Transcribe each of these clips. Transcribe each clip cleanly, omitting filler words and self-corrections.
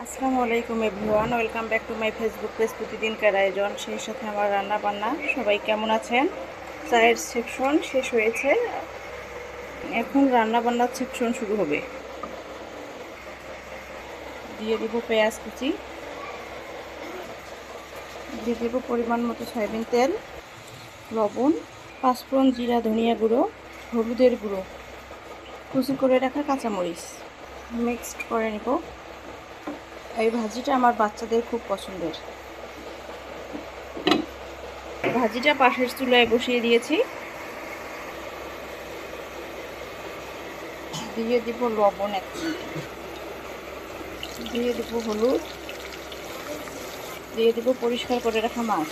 আসসালামু আলাইকুম everyone, welcome back to my Facebook page প্রতিদিনকার আয়োজন। সেই সাথে আমার রান্না বান্না। সবাই কেমন আছেন? চায়ের সেকশন শেষ হয়েছে, এখন রান্না বান্নার সেকশন শুরু হবে। দিয়ে দিব পেঁয়াজ কুচি, দিয়ে দেব পরিমাণ মতো সয়াবিন তেল, লবণ, পাঁচফোড়ন, জিরা, ধনিয়া গুঁড়ো, হলুদের গুঁড়ো, কুচি করে রাখা কাঁচামরিচ মিক্সড করে নিব। এই ভাজিটা আমার বাচ্চাদের খুব পছন্দের। ভাজিটা পাশের চুলায় বসিয়ে দিয়েছি। দিয়ে দিব লবণ, দিয়ে দিব হলুদ, দিয়ে দিব পরিষ্কার করে রাখা মাছ।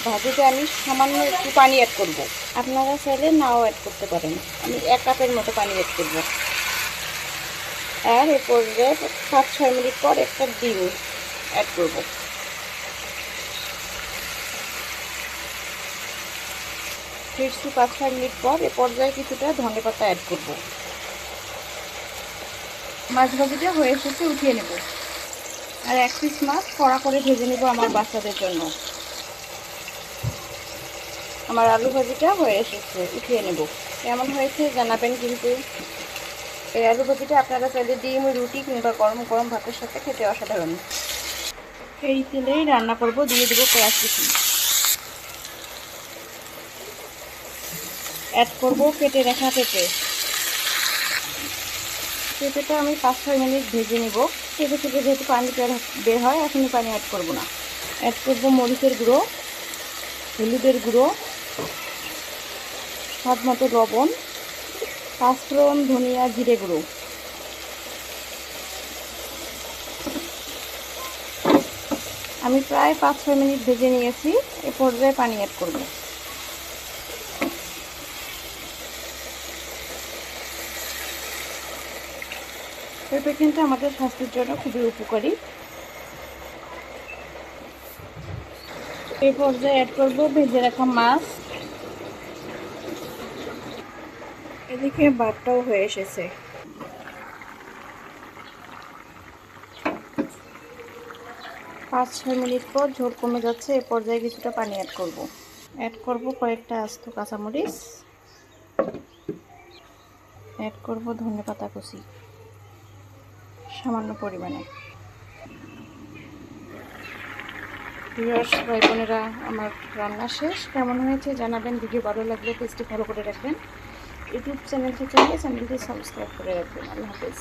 ভাজিতে আমি সামান্য একটু পানি অ্যাড করব। আপনারা চাইলে নাও অ্যাড করতে পারেন। আমি 1 কাপের মতো পানি অ্যাড করব। আর এরপরে 5-6 মিনিট পর একটা ডিম অ্যাড করব। ফিরছি 5-6 মিনিট পর। এ পর্যায়ে কিছুটা ধনেপাতা অ্যাড করব। মাছ ভাজিটা হয়ে এসেছে, উঠিয়ে নেব। আর 1 পিস মাছ কড়া করে ভেজে নেব আমার বাচ্চাদের জন্য। আমার আলু ভাজিটা হয়ে এসেছে, উঠিয়ে নেব। কেমন হয়েছে জানাবেন কিন্তু। এই আলু ভাজিটা আপনারা চাইলে ডিম, রুটি কিংবা গরম গরম ভাতের সাথে খেতে অসাধারণ। এই তেলেই রান্না করব। দিয়ে দেবো পেঁয়াজ কুচি, অ্যাড করব কেটে রাখা পেঁপে। পেঁপেটা আমি 5-6 মিনিট ভেজে নিব। পেঁপে থেকে যেহেতু পানি বের হয়, এখনই পানি অ্যাড করব না। অ্যাড করব মরিচের গুঁড়ো, হলুদের গুঁড়ো, স্বাদ মতো লবণ, পাঁচফোড়ন, ধনিয়া, জিরে গুঁড়ো। আমি প্রায় 5-6 মিনিট ভেজে নিয়েছি। এ পর্যায়ে পানি অ্যাড করব। পেঁপে কিন্তু আমাদের স্বাস্থ্যের জন্য খুবই উপকারী। এই পর্যায়ে অ্যাড করব ভেজে রাখা মাছ। এদিকে ভাতটাও হয়ে এসেছে। 5-6 মিনিট পর ঝোল কমে যাচ্ছে। এ পর্যায়ে কিছুটা পানি অ্যাড করব। অ্যাড করব কয়েকটা আস্ত কাঁচামরিচ, অ্যাড করব ধনেপাতা কুচি সামান্য পরিমাণে। ভিউয়ার্স ভাই বোনেরা, আমার রান্না শেষ। কেমন হয়েছে জানাবেন। ভিডিও ভালো লাগলে পেজটি ফলো করে রাখবেন। ইউটিউব চ্যানেল থেকে চ্যানেলটি সাবস্ক্রাইব করে রাখবেন। আল্লাহ হাফেজ।